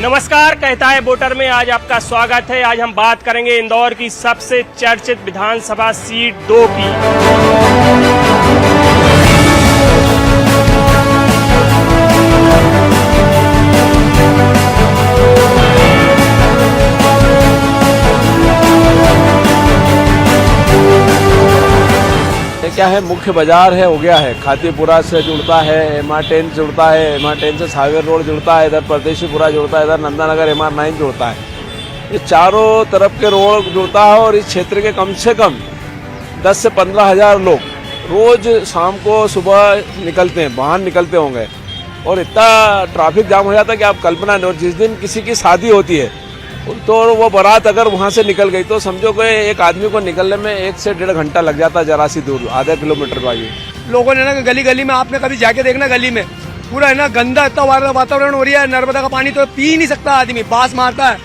नमस्कार, कहता है वोटर में आज आपका स्वागत है। आज हम बात करेंगे इंदौर की सबसे चर्चित विधानसभा सीट 2 की। क्या है, मुख्य बाजार है, हो गया है। खातीपुरा से जुड़ता है, MR10 जुड़ता है, MR10 से सागर रोड जुड़ता है, इधर परदेशीपुरा जुड़ता है, इधर नंदानगर MR9 जुड़ता है। ये चारों तरफ के रोड जुड़ता है और इस क्षेत्र के कम से कम 10 से 15 हजार लोग रोज शाम को सुबह निकलते हैं, बाहर निकलते होंगे और इतना ट्रैफिक जाम हो जाता है कि आप कल्पना नहीं। और जिस दिन किसी की शादी होती है तो वो बारात अगर वहाँ से निकल गई तो समझो कि एक आदमी को निकलने में 1 से 1.5 घंटा लग जाता है, जरा सी दूर, आधा किलोमीटर बाकी। लोगों ने ना गली गली में, आपने कभी जाके देखना, गली में पूरा है ना गंदा इतना वातावरण हो रहा है। नर्मदा का पानी तो पी ही नहीं सकता आदमी, बास मारता है।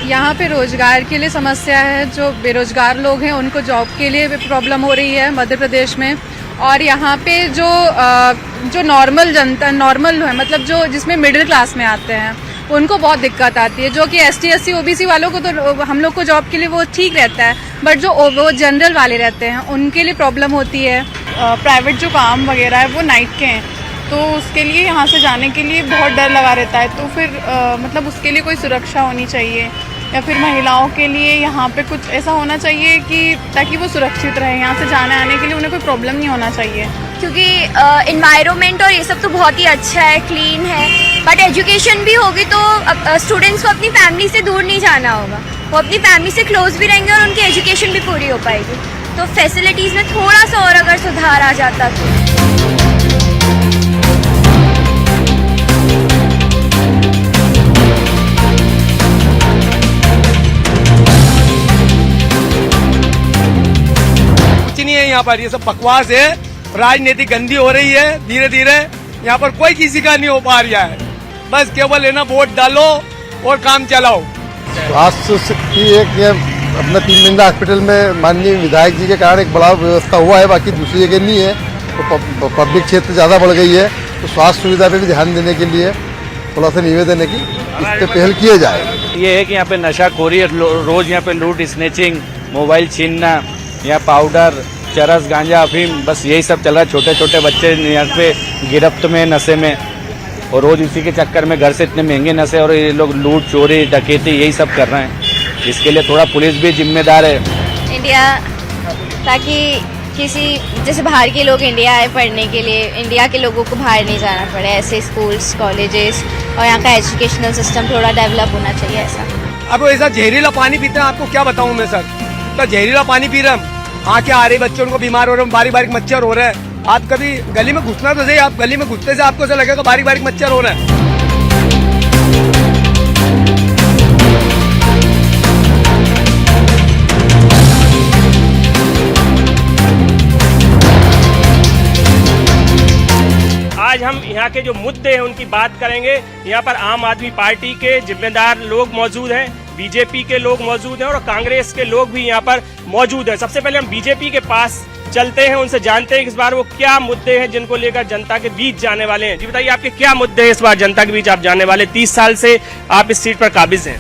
यहाँ पे रोजगार के लिए समस्या है। जो बेरोजगार लोग हैं उनको जॉब के लिए भी प्रॉब्लम हो रही है मध्य प्रदेश में। और यहाँ पे जो नॉर्मल जनता, नॉर्मल है मतलब जो जिसमें मिडिल क्लास में आते हैं, उनको बहुत दिक्कत आती है। जो कि ST SC OBC वालों को तो हम लोग को जॉब के लिए वो ठीक रहता है, बट जो वो जनरल वाले रहते हैं उनके लिए प्रॉब्लम होती है। प्राइवेट जो काम वगैरह है वो नाइट के हैं, तो उसके लिए यहाँ से जाने के लिए बहुत डर लगा रहता है। तो फिर मतलब उसके लिए कोई सुरक्षा होनी चाहिए, या फिर महिलाओं के लिए यहाँ पे कुछ ऐसा होना चाहिए कि ताकि वो सुरक्षित रहे। यहाँ से जाने आने के लिए उन्हें कोई प्रॉब्लम नहीं होना चाहिए। क्योंकि इन्वायरमेंट और ये सब तो बहुत ही अच्छा है, क्लीन है, बट एजुकेशन भी होगी तो स्टूडेंट्स को अपनी फैमिली से दूर नहीं जाना होगा, वो अपनी फैमिली से क्लोज भी रहेंगे और उनकी एजुकेशन भी पूरी हो पाएगी। तो फैसिलिटीज़ में थोड़ा सा और अगर सुधार आ जाता तो। कुछ नहीं है यहाँ पर, ये सब बकवास है। राजनीति गंदी हो रही है धीरे धीरे। यहाँ पर कोई किसी का नहीं हो पा रहा है। बस केवल है ना वोट डालो और काम चलाओ। स्वास्थ्य की एक अपना 3 बिंदा हॉस्पिटल में माननीय विधायक जी के कारण एक बड़ा व्यवस्था हुआ है, बाकी दूसरी जगह नहीं है। तो पब्लिक क्षेत्र ज़्यादा बढ़ गई है, तो स्वास्थ्य सुविधा पे भी ध्यान देने के लिए थोड़ा सा निवेदन है कि इस पर पहल किए जाए। ये है कि यहाँ पे नशाखोरी, रोज यहाँ पे लूट, स्नेचिंग, मोबाइल छीनना, यहाँ पाउडर, चरस, गांजा, अफीम, बस यही सब चल रहा है। छोटे छोटे बच्चे यहाँ पे गिरफ्त में, नशे में, और रोज इसी के चक्कर में घर से इतने महंगे नशे और ये लोग लूट, चोरी, डकैती यही सब कर रहे हैं। इसके लिए थोड़ा पुलिस भी जिम्मेदार है। इंडिया, ताकि किसी जैसे बाहर के लोग इंडिया आए पढ़ने के लिए, इंडिया के लोगों को बाहर नहीं जाना पड़े, ऐसे स्कूल्स, कॉलेजेस और यहाँ का एजुकेशनल सिस्टम थोड़ा डेवलप होना चाहिए ऐसा। अब ऐसा जहरीला पानी पीते हैं, आपको क्या बताऊँ मैं सर, इतना जहरीला पानी पी रहे हम, आँखें आ रही, बच्चों को बीमार हो रहे हैं, बारीक बारीक मच्छर हो रहे हैं। आप कभी गली में घुसना तो सही, आप गली में घुसते से आपको ऐसा लगेगा बारीक बारीक मच्छर हो रहे हैं। आज हम यहाँ के जो मुद्दे हैं उनकी बात करेंगे। यहाँ पर आम आदमी पार्टी के जिम्मेदार लोग मौजूद हैं, बीजेपी के लोग मौजूद हैं और कांग्रेस के लोग भी यहाँ पर मौजूद हैं। सबसे पहले हम बीजेपी के पास चलते हैं, उनसे जानते हैं कि इस बार वो क्या मुद्दे हैं जिनको लेकर जनता के बीच जाने वाले हैं। जी बताइए, आपके क्या मुद्दे हैं इस बार जनता के बीच आप जाने वाले? 30 साल से आप इस सीट पर काबिज हैं।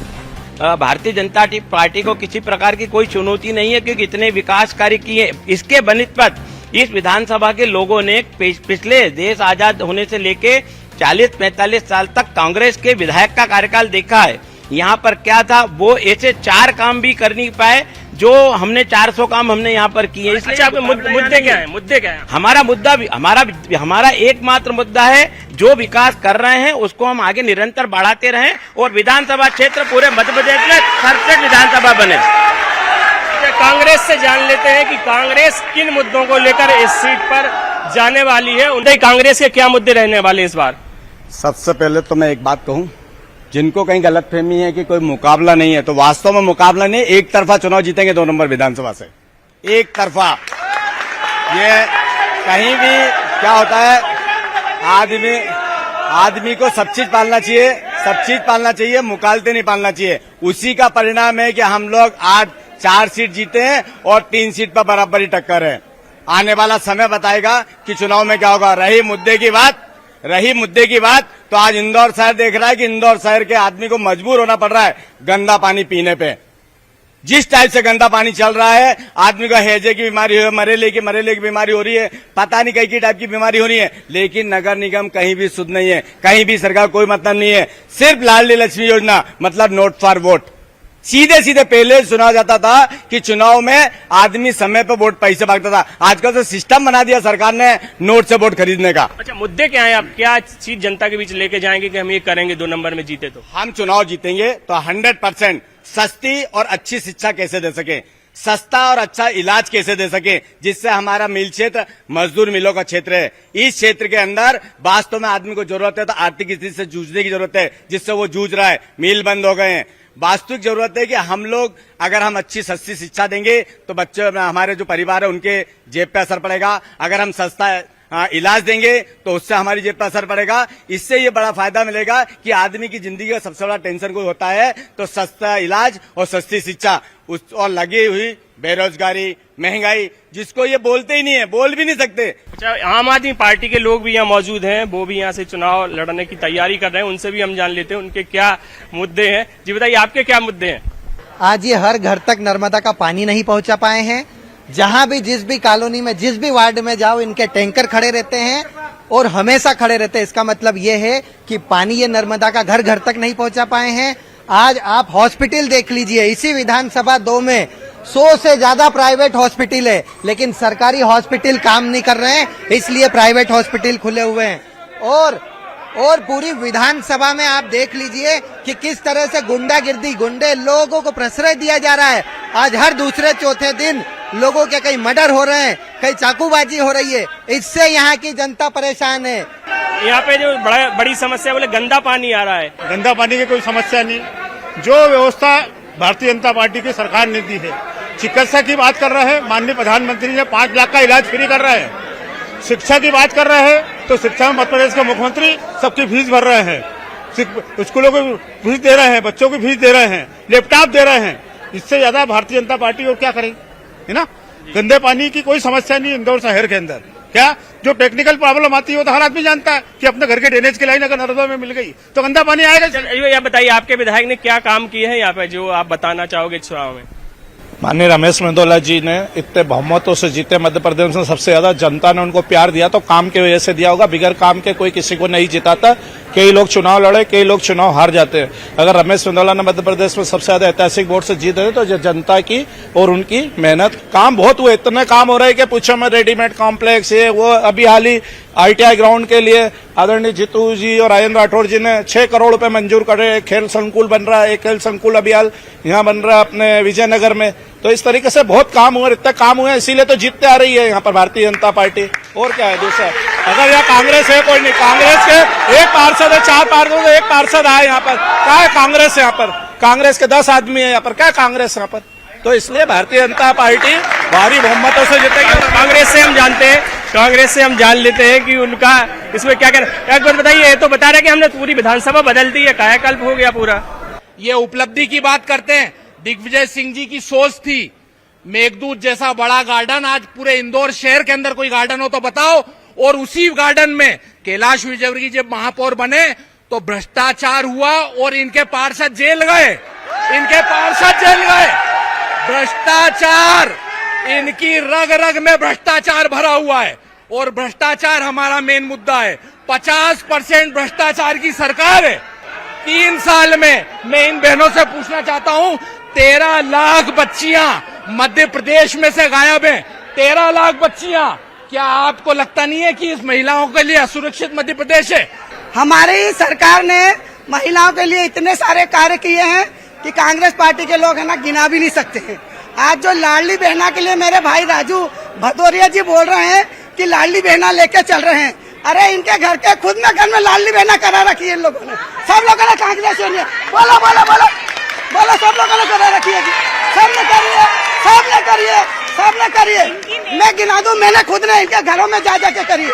भारतीय जनता पार्टी को किसी प्रकार की कोई चुनौती नहीं है, क्योंकि इतने विकास कार्य किए। इसके बनिस्पत इस विधानसभा के लोगों ने पिछले देश आजाद होने से लेके 40-45 साल तक कांग्रेस के विधायक का कार्यकाल देखा है। यहाँ पर क्या था, वो ऐसे 4 काम भी कर नहीं पाए जो हमने 400 काम हमने यहाँ पर किए। इसलिए आपके मुद्दे क्या है? मुद्दे क्या है? हमारा मुद्दा भी हमारा एकमात्र मुद्दा है, जो विकास कर रहे हैं उसको हम आगे निरंतर बढ़ाते रहें और विधानसभा क्षेत्र पूरे मध्य प्रदेश में सर्वश्रेष्ठ विधानसभा बने। कांग्रेस से जान लेते हैं कि कांग्रेस किन मुद्दों को लेकर इस सीट पर जाने वाली है। उनके कांग्रेस के क्या मुद्दे रहने वाले इस बार? सबसे पहले तो मैं एक बात कहूं, जिनको कहीं गलतफहमी है कि कोई मुकाबला नहीं है, तो वास्तव में मुकाबला नहीं, एक तरफा चुनाव जीतेंगे 2 नंबर विधानसभा से, एक तरफा। ये कहीं भी क्या होता है, आदमी को सब चीज पालना चाहिए, सब चीज पालना चाहिए, मुकालते नहीं पालना चाहिए। उसी का परिणाम है कि हम लोग आज 4 सीट जीते हैं और 3 सीट पर बराबरी टक्कर है। आने वाला समय बताएगा कि चुनाव में क्या होगा। रही मुद्दे की बात, रही मुद्दे की बात, तो आज इंदौर शहर देख रहा है कि इंदौर शहर के आदमी को मजबूर होना पड़ रहा है गंदा पानी पीने पे। जिस टाइप से गंदा पानी चल रहा है, आदमी को हैजे की बीमारी हो, मरेले की बीमारी हो रही है, पता नहीं कई टाइप की बीमारी हो रही है, लेकिन नगर निगम कहीं भी शुद्ध नहीं है, कहीं भी सरकार कोई मतलब नहीं है। सिर्फ लाडली लक्ष्मी योजना मतलब नोट फॉर वोट। सीधे सीधे पहले सुना जाता था कि चुनाव में आदमी समय पर वोट पैसे मांगता था, आजकल तो सिस्टम बना दिया सरकार ने नोट से वोट खरीदने का। अच्छा, मुद्दे क्या है? आप क्या चीज जनता के बीच लेके जाएंगे कि हम ये करेंगे 2 नंबर में जीते तो? हम चुनाव जीतेंगे तो 100% सस्ती और अच्छी शिक्षा कैसे दे सके, सस्ता और अच्छा इलाज कैसे दे सके, जिससे हमारा मिल क्षेत्र मजदूर मिलों का क्षेत्र है। इस क्षेत्र के अंदर वास्तव में आदमी को जरूरत है तो आर्थिक स्थिति से जूझने की जरूरत है, जिससे वो जूझ रहा है। मिल बंद हो गए हैं। वास्तविक जरूरत है कि हम लोग अगर हम अच्छी सस्ती शिक्षा देंगे तो बच्चे हमारे जो परिवार है उनके जेब पे असर पड़ेगा। अगर हम सस्ता इलाज देंगे तो उससे हमारी जेब पर असर पड़ेगा। इससे ये बड़ा फायदा मिलेगा कि आदमी की जिंदगी का सबसे बड़ा टेंशन कोई होता है तो सस्ता इलाज और सस्ती शिक्षा, और लगी हुई बेरोजगारी, महंगाई, जिसको ये बोलते ही नहीं है, बोल भी नहीं सकते। अच्छा, आम आदमी पार्टी के लोग भी यहाँ मौजूद हैं, वो भी यहाँ से चुनाव लड़ने की तैयारी कर रहे हैं, उनसे भी हम जान लेते हैं उनके क्या मुद्दे हैं। जी बताइए, आपके क्या मुद्दे हैं? आज ये हर घर तक नर्मदा का पानी नहीं पहुंचा पाए हैं। जहां भी जिस भी कॉलोनी में जिस भी वार्ड में जाओ इनके टैंकर खड़े रहते हैं और हमेशा खड़े रहते हैं। इसका मतलब ये है कि पानी ये नर्मदा का घर घर तक नहीं पहुंचा पाए हैं। आज आप हॉस्पिटल देख लीजिए, इसी विधानसभा 2 में 100 से ज्यादा प्राइवेट हॉस्पिटल है, लेकिन सरकारी हॉस्पिटल काम नहीं कर रहे हैं, इसलिए प्राइवेट हॉस्पिटल खुले हुए हैं। और पूरी विधानसभा में आप देख लीजिए कि किस तरह से गुंडागिर्दी, गुंडे लोगों को प्रश्रय दिया जा रहा है। आज हर दूसरे चौथे दिन लोगों के कहीं मर्डर हो रहे हैं, कहीं चाकूबाजी हो रही है। इससे यहाँ की जनता परेशान है। यहाँ पे जो बड़ी समस्या बोले गंदा पानी आ रहा है। गंदा पानी की कोई समस्या नहीं, जो व्यवस्था भारतीय जनता पार्टी की सरकार ने दी है। चिकित्सा की बात कर रहे हैं, माननीय प्रधानमंत्री ने 5 लाख का इलाज फ्री कर रहे हैं। शिक्षा की बात कर रहे हैं तो शिक्षा में मध्य प्रदेश के मुख्यमंत्री सबकी फीस भर रहे हैं, स्कूलों को फीस दे रहे हैं, बच्चों की फीस दे रहे हैं, लैपटॉप दे रहे हैं। इससे ज्यादा भारतीय जनता पार्टी और क्या करेगी, है ना। गंदे पानी की कोई समस्या नहीं इंदौर शहर के अंदर। क्या जो टेक्निकल प्रॉब्लम आती है वो तो हर आदमी जानता है कि अपने घर के ड्रेनेज की लाइन अगर नर्मदा में मिल गई तो गंदा पानी आएगा। ये बताइए, आपके विधायक ने क्या काम किए हैं यहाँ पे जो आप बताना चाहोगे चुनाव में? माननीय रमेश मेंदोला जी ने इतने बहुमतों से जीते, मध्य प्रदेश में सबसे ज्यादा जनता ने उनको प्यार दिया तो काम की वजह से दिया होगा। बिगैर काम के कोई किसी को नहीं जिताता। कई लोग चुनाव लड़े, कई लोग चुनाव हार जाते हैं। अगर रमेश मेंदोला ने मध्य प्रदेश में सबसे ज्यादा ऐतिहासिक वोट से जीते तो जनता की और उनकी मेहनत। काम बहुत हुए, इतने काम हो रहे हैं कि पूछो मैं। रेडीमेड कॉम्प्लेक्स है वो, अभी हाल ही ITI ग्राउंड के लिए आदरणीय जीतू जी और आयन राठौड़ जी ने 6 करोड़ रुपए मंजूर करे। खेल संकुल बन रहा है, एक खेल संकुल अभी हाल यहाँ बन रहा है अपने विजयनगर में। तो इस तरीके से बहुत काम हुए, इतने काम हुए, इसीलिए तो जीतते आ रही है यहाँ पर भारतीय जनता पार्टी। और क्या है दूसरा, अगर यहाँ कांग्रेस है कोई नहीं, कांग्रेस के 1 पार्षद है, 4 पार्षद, 1 पार्षद आए यहाँ पर, क्या है कांग्रेस यहाँ पर? कांग्रेस के 10 आदमी है यहाँ पर, क्या कांग्रेस यहाँ पर? तो इसलिए भारतीय जनता पार्टी भारी बहुमतों से जीतेगी। कांग्रेस से हम जानते हैं, कांग्रेस से हम जान लेते हैं कि उनका इसमें क्या कहना। एक बात बताइए, तो बता रहे कि हमने पूरी विधानसभा बदल दी है, कायाकल्प हो गया पूरा। ये उपलब्धि की बात करते हैं। दिग्विजय सिंह जी की सोच थी मेघदूत जैसा बड़ा गार्डन, आज पूरे इंदौर शहर के अंदर कोई गार्डन हो तो बताओ। और उसी गार्डन में कैलाश विजयवर्गीय जब महापौर बने तो भ्रष्टाचार हुआ और इनके पार्षद जेल गए, इनके पार्षद जेल गए। भ्रष्टाचार, इनकी रग रग में भ्रष्टाचार भरा हुआ है और भ्रष्टाचार हमारा मेन मुद्दा है। 50% भ्रष्टाचार की सरकार है। 3 साल में मैं इन बहनों से पूछना चाहता हूं, 13 लाख बच्चियां मध्य प्रदेश में से गायब हैं। 13 लाख बच्चियां। क्या आपको लगता नहीं है कि इस महिलाओं के लिए असुरक्षित मध्य प्रदेश है? हमारी सरकार ने महिलाओं के लिए इतने सारे कार्य किए हैं कि कांग्रेस पार्टी के लोग है ना गिना भी नहीं सकते हैं। आज जो लाडली बहना के लिए मेरे भाई राजू भदौरिया जी बोल रहे हैं कि लाडली बहना लेके चल रहे हैं, अरे इनके घर के खुद में घर में लाडली बहना करा रखी है इन लोगों ने। सब लोगों ने कांग्रेस ने बोलो बोलो बोलो बोलो, सब लोगों ने करा रखी है, सबने करिए, सबने करिए, सबने करिए। मैं गिना दूं, मैंने खुद ने इनके घरों में जा जाके करिए।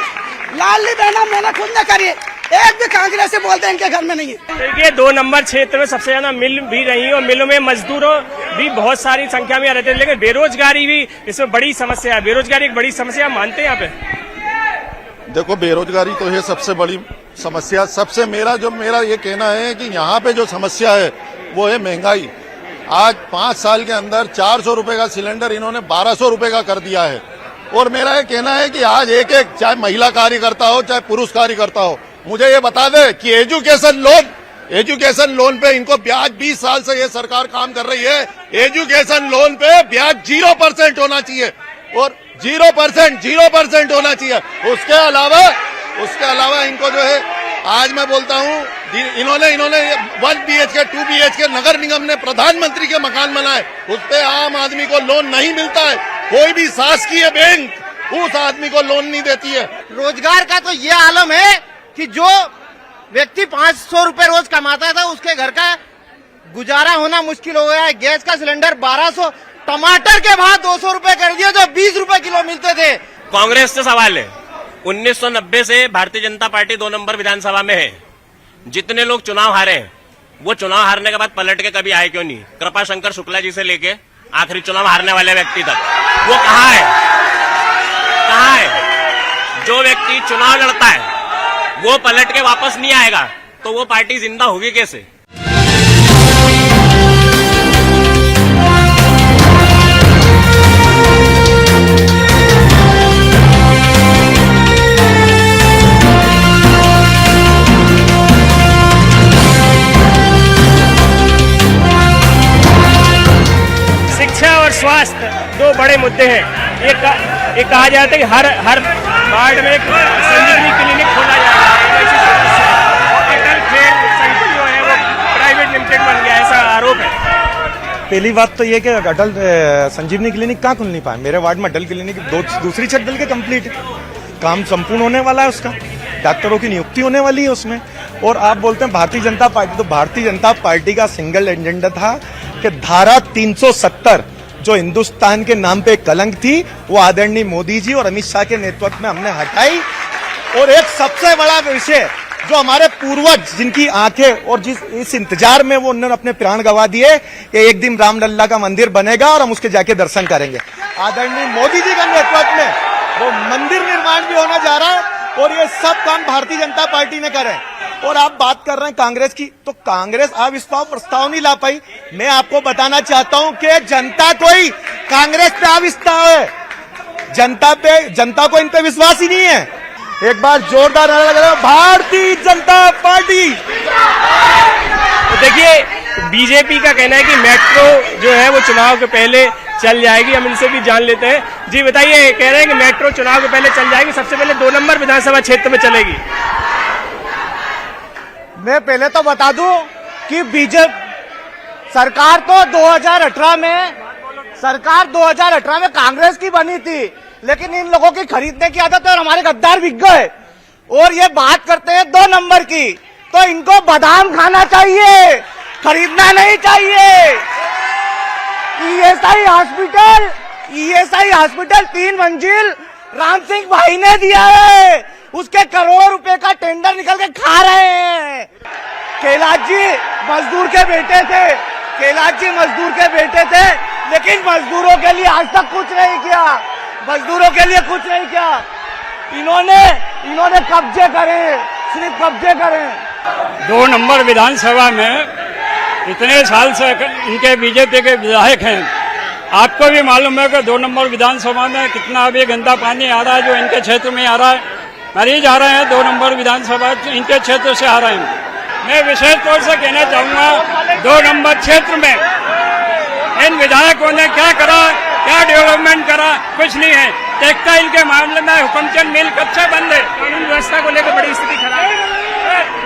लाडली बहना मैंने खुद ने करिए, एक भी कांग्रेस से बोलते हैं इनके घर में नहीं है। देखिए 2 नंबर क्षेत्र में सबसे ज्यादा मिल भी रही है और मिलों में मजदूरों भी बहुत सारी संख्या में रहते हैं, लेकिन बेरोजगारी भी इसमें बड़ी समस्या है। बेरोजगारी एक बड़ी समस्या मानते हैं यहाँ पे? देखो, बेरोजगारी तो है सबसे बड़ी समस्या। सबसे मेरा ये कहना है कि यहाँ पे जो समस्या है वो है महंगाई। आज 5 साल के अंदर 400 रुपए का सिलेंडर इन्होंने 1200 रुपए का कर दिया है। और मेरा ये कहना है कि आज एक चाहे महिला कार्यकर्ता हो चाहे पुरुष कार्यकर्ता हो, मुझे ये बता दे कि एजुकेशन लोन पे इनको ब्याज 20 साल से ये सरकार काम कर रही है। एजुकेशन लोन पे ब्याज 0% होना चाहिए और 0% होना चाहिए। उसके अलावा इनको जो है, आज मैं बोलता हूँ, इन्होंने 1 BHK 2 BHK नगर निगम ने प्रधानमंत्री के मकान बनाए, उस पे आम आदमी को लोन नहीं मिलता है। कोई भी शासकीय बैंक उस आदमी को लोन नहीं देती है। रोजगार का तो ये आलम है कि जो व्यक्ति 500 रुपए रोज कमाता था उसके घर का गुजारा होना मुश्किल हो गया है। गैस का सिलेंडर 1200, टमाटर के भाव 200 रुपए कर दिए जो 20 रुपए किलो मिलते थे। कांग्रेस से सवाल है, 1990 से भारतीय जनता पार्टी 2 नंबर विधानसभा में है। जितने लोग चुनाव हारे हैं, वो चुनाव हारने के बाद पलट के कभी आए क्यों नहीं? कृपा शंकर शुक्ला जी से लेके आखिरी चुनाव हारने वाले व्यक्ति तक, वो कहाँ है? जो व्यक्ति चुनाव लड़ता है वो पलट के वापस नहीं आएगा तो वो पार्टी जिंदा होगी कैसे? शिक्षा और स्वास्थ्य 2 बड़े मुद्दे हैं। एक कहा जाता है कि हर वार्ड में एक संजीवनी क्लिनिक खोला जाएगा। अटल खेल संकुल जो है वो प्राइवेट लिमिटेड बन गया, ऐसा आरोप है। पहली बात तो ये कि अटल संजीवनी क्लिनिक कहाँ खुल नहीं पाए। मेरे वार्ड में अटल क्लिनिक दूसरी छत डल के कंप्लीट है, काम संपूर्ण होने वाला है उसका, डॉक्टरों की नियुक्ति होने वाली है उसमें। और आप बोलते हैं भारतीय जनता पार्टी, तो भारतीय जनता पार्टी का सिंगल एजेंडा था कि धारा 370 जो हिंदुस्तान के नाम पे कलंक थी वो आदरणीय मोदी जी और अमित शाह के नेतृत्व में हमने हटाई। और एक सबसे बड़ा विषय जो हमारे पूर्वज जिनकी आंखें और इस इंतजार में वो उन्होंने अपने प्राण गंवा दिए कि एक दिन रामलल्ला का मंदिर बनेगा और हम उसके जाके दर्शन करेंगे। आदरणीय मोदी जी के नेतृत्व में वो मंदिर निर्माण भी होने जा रहा है और ये सब काम भारतीय जनता पार्टी ने करे। और आप बात कर रहे हैं कांग्रेस की, तो कांग्रेस अविश्वास प्रस्ताव नहीं ला पाई। मैं आपको बताना चाहता हूं कि जनता कोई कांग्रेस पे अविश्वास है, जनता को इन पे विश्वास ही नहीं है। एक बार जोरदार नारा लगा, भारतीय जनता पार्टी। तो देखिए, बीजेपी का कहना है कि मेट्रो जो है वो चुनाव के पहले चल जाएगी। हम इनसे भी जान लेते हैं। जी बताइए, कह रहे हैं कि मेट्रो चुनाव के पहले चल जाएगी, सबसे पहले 2 नंबर विधानसभा क्षेत्र में चलेगी। मैं पहले तो बता दूं कि बीजेपी सरकार तो 2018 में कांग्रेस की बनी थी, लेकिन इन लोगों की खरीदने की आदत है और हमारे गद्दार बिक गए। और ये बात करते हैं 2 नंबर की, तो इनको बादाम खाना चाहिए, खरीदना नहीं चाहिए। ईएसआई हॉस्पिटल 3 मंजिल राम सिंह भाई ने दिया है, उसके करोड़ों रुपए का टेंडर निकल के खा रहे हैं। कैलाश जी मजदूर के बेटे थे, लेकिन मजदूरों के लिए आज तक कुछ नहीं किया। इन्होंने कब्जे करे, सिर्फ कब्जे करे। 2 नंबर विधानसभा में इतने साल से इनके बीजेपी के विधायक हैं, आपको भी मालूम है कि 2 नंबर विधानसभा में कितना अभी गंदा पानी आ रहा है जो इनके क्षेत्र में आ रहा है। मरीज आ रहे हैं 2 नंबर विधानसभा इनके क्षेत्र से आ रहे हैं। मैं विशेष तौर से कहना चाहूंगा 2 नंबर क्षेत्र में इन विधायकों ने क्या करा, क्या डेवलपमेंट करा, कुछ नहीं है। टेक्सटाइल के मामले में हुकमचंद मिल कब से बंद है, कानून व्यवस्था को लेकर बड़ी स्थिति खराब है।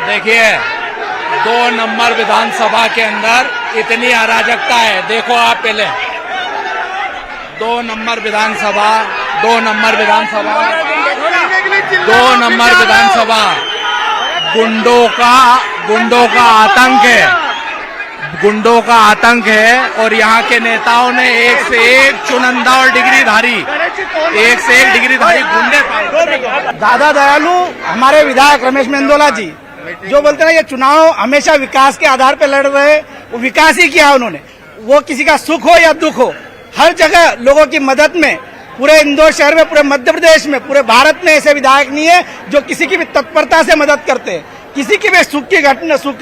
देखिए, 2 नंबर विधानसभा के अंदर इतनी अराजकता है। देखो आप पहले 2 नंबर गुंडों का आतंक है और यहाँ के नेताओं ने एक से एक चुनंदा और डिग्रीधारी गुंडे। दादा दयालु हमारे विधायक रमेश मेंदोला जी जो बोलते हैं ये चुनाव हमेशा विकास के आधार पर लड़ रहे, वो विकास ही किया उन्होंने। वो किसी का सुख हो या दुख हो, हर जगह लोगों की मदद में पूरे इंदौर शहर में, पूरे मध्य प्रदेश में, पूरे भारत में ऐसे विधायक नहीं है जो किसी की भी तत्परता से मदद करते हैं। किसी की भी सुख की घटना, सुख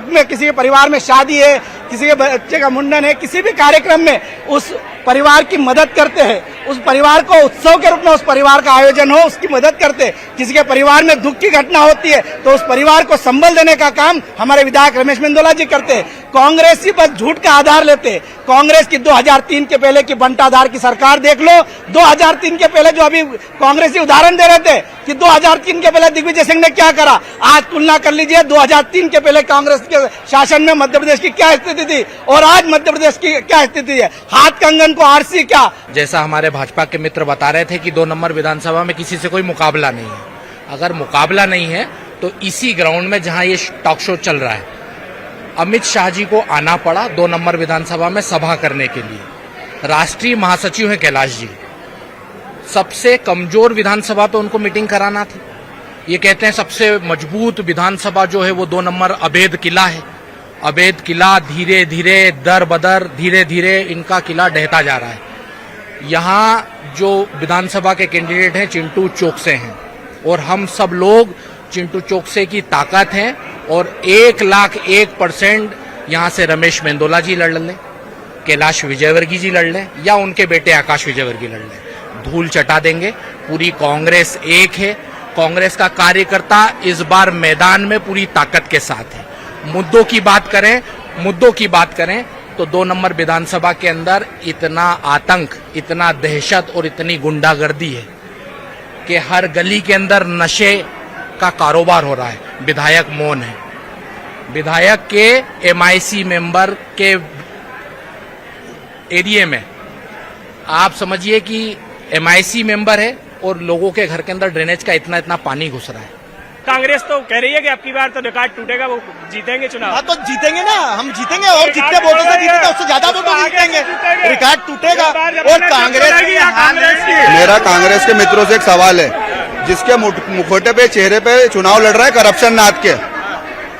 में, किसी के परिवार में शादी है, किसी के बच्चे का मुंडन है, किसी भी कार्यक्रम में उस परिवार की मदद करते हैं। उस परिवार को उत्सव के रूप में उस परिवार का आयोजन हो, उसकी मदद करते हैं। किसी के परिवार में दुख की घटना होती है तो उस परिवार को संबल देने का काम हमारे विधायक रमेश मेंदोला जी करते हैं। कांग्रेस ही बस झूठ का आधार लेते हैं। कांग्रेस की 2003 के पहले की बंटाधार की सरकार देख लो। 2003 के पहले जो अभी कांग्रेसी उदाहरण दे रहे थे कि 2003 के पहले दिग्विजय सिंह ने क्या करा, आज तुलना कर लीजिए 2003 के पहले कांग्रेस के शासन में मध्य प्रदेश की क्या स्थिति थी और आज मध्य प्रदेश की क्या स्थिति है। हाथ कंगन को आरसी क्या। जैसा हमारे भाजपा के मित्र बता रहे थे कि 2 नंबर विधानसभा में किसी से कोई मुकाबला नहीं है। अगर मुकाबला नहीं है तो इसी ग्राउंड में जहां ये टॉक शो चल रहा है, अमित शाह जी को आना पड़ा 2 नंबर विधानसभा में सभा करने के लिए। राष्ट्रीय महासचिव है कैलाश जी, सबसे कमजोर विधानसभा पे उनको मीटिंग कराना थी। ये कहते हैं सबसे मजबूत विधानसभा जो है वो 2 नंबर अभेद किला है। अभेद किला धीरे धीरे दर बदर धीरे धीरे इनका किला ढहता जा रहा है। यहाँ जो विधानसभा के कैंडिडेट हैं चिंटू चोकसे हैं और हम सब लोग चिंटू चोकसे की ताकत हैं और 1,01% यहाँ से रमेश मेंदोला जी लड़ लें, कैलाश विजयवर्गीय जी लड़ लें या उनके बेटे आकाश विजयवर्गीय लड़ लें, धूल चटा देंगे। पूरी कांग्रेस एक है। कांग्रेस का कार्यकर्ता इस बार मैदान में पूरी ताकत के साथ है। मुद्दों की बात करें तो 2 नंबर विधानसभा के अंदर इतना आतंक, इतना दहशत और इतनी गुंडागर्दी है कि हर गली के अंदर नशे का कारोबार हो रहा है। विधायक मौन है। विधायक के MIC मेंबर के एरिया में आप समझिए कि MIC मेंबर है और लोगों के घर के अंदर ड्रेनेज का इतना पानी घुस रहा है। कांग्रेस तो कह रही है कि अब की बार तो रिकॉर्ड टूटेगा, वो जीतेंगे चुनाव। हाँ तो जीतेंगे ना, हम जीतेंगे और जितने वोटों से जीतेंगे उससे ज्यादा वोटों से जीतेंगे, रिकॉर्ड टूटेगा। और मेरा कांग्रेस के मित्रों से एक सवाल है, जिसके मुखौटे पे, चेहरे पे चुनाव लड़ रहा है करप्शन नाथ के।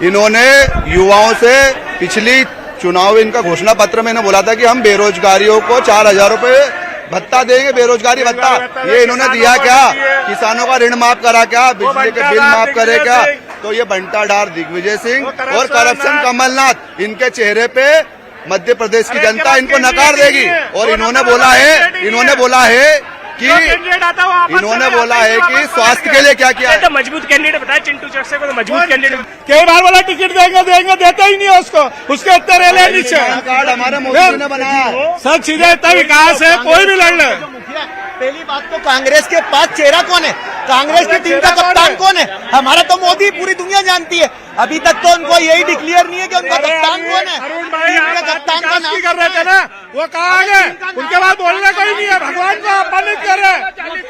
इन्होंने युवाओं से पिछली चुनाव इनका घोषणा पत्र में बोला था कि हम बेरोजगारियों को 4,000 रुपए भत्ता देंगे, बेरोजगारी भत्ता। ये इन्होंने दिया क्या? किसानों का ऋण माफ करा क्या? बिजली के बिल माफ करे क्या? तो ये बंटाधार दिग्विजय सिंह और करप्शन कमलनाथ, इनके चेहरे पे मध्य प्रदेश की जनता इनको नकार देगी। और इन्होंने बोला है कि स्वास्थ्य के लिए क्या किया है। तो मजबूत कैंडिडेट बताया चिंटू चोकसे को, तो मजबूत कैंडिडेट। कई बार बोला टिकट देंगे देते ही नहीं उसको, उसके उत्तर रेले नीचे। कार्ड हमारे मोदी ने बनाया। सब चीजें इतना विकास है, कोई भी लड़ ले। पहली बात तो कांग्रेस के पास चेहरा कौन है? कांग्रेस की टीम का कप्तान कौन है? हमारा तो मोदी पूरी दुनिया जानती है। अभी तक तो उनको यही डिक्लेयर नहीं है कि उनका कप्तान कौन है। टीम के कप्तान का नाम कर रहे थे ना, वो कहाँ गए? उनके बाद बोलने कोई नहीं है। भगवान को अपमानित कर रहे हैं।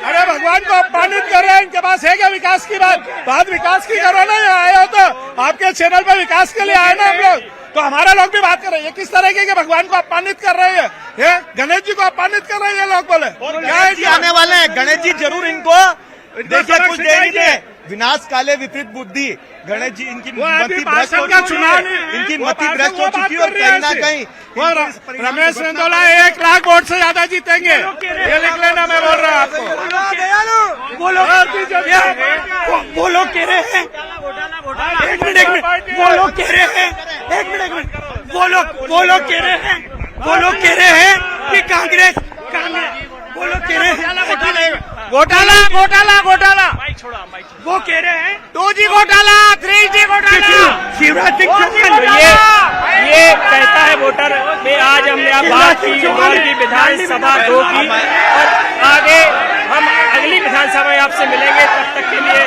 अरे भगवान को अपमानित कर रहे हैं। इनके पास है क्या विकास की बात विकास की करो ना। यहाँ आए हो तो आपके चैनल पर विकास के लिए आए ना हम लोग, तो हमारा लोग भी बात कर रहे हैं। किस तरह के भगवान को अपमानित कर रहे हैं, गणेश जी को अपमानित कर रहे हैं लोग। बोले क्या आने वाले हैं गणेश जी, जरूर इनको देखिए कुछ देर में विनाश काले विपरीत बुद्धि। गणेश जी इनकी मति भ्रष्ट हो चुकी है और कहीं ना कहीं रमेश मेंदोला 1,00,000 वोट से ज्यादा जीतेंगे, ये लिख लेना। मैं बोल रहा हूँ आपको। वो लोग कह रहे हैं, एक मिनट, वो लोग कह रहे हैं, एक मिनट, वो लोग कह रहे हैं कि कांग्रेस, वो लोग कह रहे हैं घोटाला। वो कह रहे हैं 2G घोटाला, 3G घोटाला। शिवराज सिंह चौहान ये कहता है वोटर में। आज हमने आप बात की इंदौर की विधानसभा 2 की, और आगे हम अगली विधानसभा में आपसे मिलेंगे। तब तक के लिए